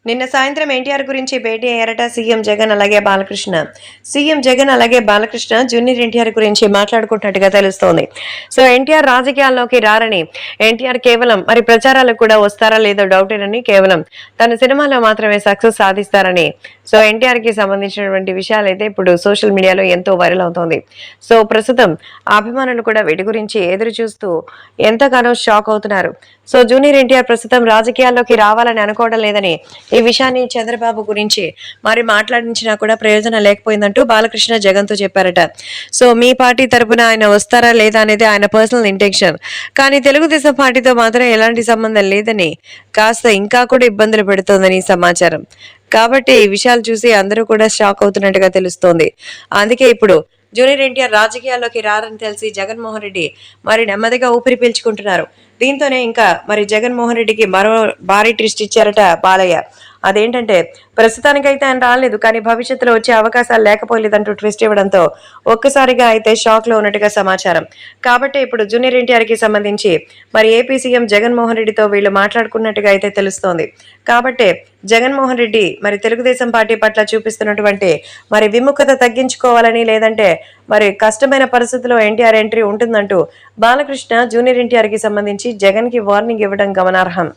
నిన్న సాయంత్రం ఎన్టీఆర్ గురించి భేటీ అయ్యారట సీఎం జగన్ అలాగే బాలకృష్ణ. సీఎం జగన్ అలాగే బాలకృష్ణ జూనియర్ ఎన్టీఆర్ గురించి మాట్లాడుకుంటున్నట్టుగా తెలుస్తోంది. సో ఎన్టీఆర్ రాజకీయాల్లోకి రారని, ఎన్టీఆర్ కేవలం మరి ప్రచారాలకు కూడా వస్తారా లేదో డౌటేనని, కేవలం తన సినిమాలో మాత్రమే సక్సెస్ సాధిస్తారని సో ఎన్టీఆర్ కి సంబంధించినటువంటి విషయాలు అయితే ఇప్పుడు సోషల్ మీడియాలో ఎంతో వైరల్ అవుతోంది. సో ప్రస్తుతం అభిమానులు కూడా వీటి గురించి ఎదురు చూస్తూ ఎంతగానో షాక్ అవుతున్నారు. సో జూనియర్ ఎన్టీఆర్ ప్రస్తుతం రాజకీయాల్లోకి రావాలని అనుకోవడం లేదని, ఈ విషయాన్ని చంద్రబాబు గురించి మరి మాట్లాడించినా కూడా ప్రయోజనం లేకపోయిందంటూ బాలకృష్ణ జగన్ తో చెప్పారట. సో మీ పార్టీ తరపున ఆయన వస్తారా లేదా అనేది ఆయన పర్సనల్ ఇంటెన్షన్, కానీ తెలుగుదేశం పార్టీతో మాత్రం ఎలాంటి సంబంధం లేదని, కాస్త ఇంకా కూడా ఇబ్బందులు పెడుతోందని సమాచారం. కాబట్టి ఈ విషయాలు చూసి అందరూ కూడా షాక్ అవుతున్నట్టుగా తెలుస్తోంది. అందుకే ఇప్పుడు జూనియర్ ఎన్టీఆర్ రాజకీయాల్లోకి రారని తెలిసి జగన్మోహన్ రెడ్డి మరి నెమ్మదిగా ఊపిరి పీల్చుకుంటున్నారు. దీంతోనే ఇంకా మరి జగన్మోహన్ రెడ్డికి మరో భారీ ట్విస్ట్ ఇచ్చారట బాలయ్య. అదేంటంటే ప్రస్తుతానికైతే ఆయన రాలేదు, కానీ భవిష్యత్తులో వచ్చే అవకాశాలు లేకపోలేదంటూ ట్విస్ట్ ఇవ్వడంతో ఒక్కసారిగా అయితే షాక్ లో ఉన్నట్టుగా సమాచారం. కాబట్టి ఇప్పుడు జూనియర్ ఎన్టీఆర్ కి సంబంధించి మరి ఏపీ సీఎం జగన్మోహన్ రెడ్డితో వీళ్ళు మాట్లాడుకున్నట్టుగా అయితే తెలుస్తోంది. కాబట్టి జగన్మోహన్ రెడ్డి మరి తెలుగుదేశం పార్టీ పట్ల చూపిస్తున్నటువంటి మరి విముఖత తగ్గించుకోవాలని, లేదంటే మరి కష్టమైన పరిస్థితుల్లో ఎన్టీఆర్ ఎంట్రీ ఉంటుందంటూ బాలకృష్ణ జూనియర్ ఎన్టీఆర్ కి సంబంధించి జగన్ కి వార్నింగ్ ఇవ్వడం గమనార్హం.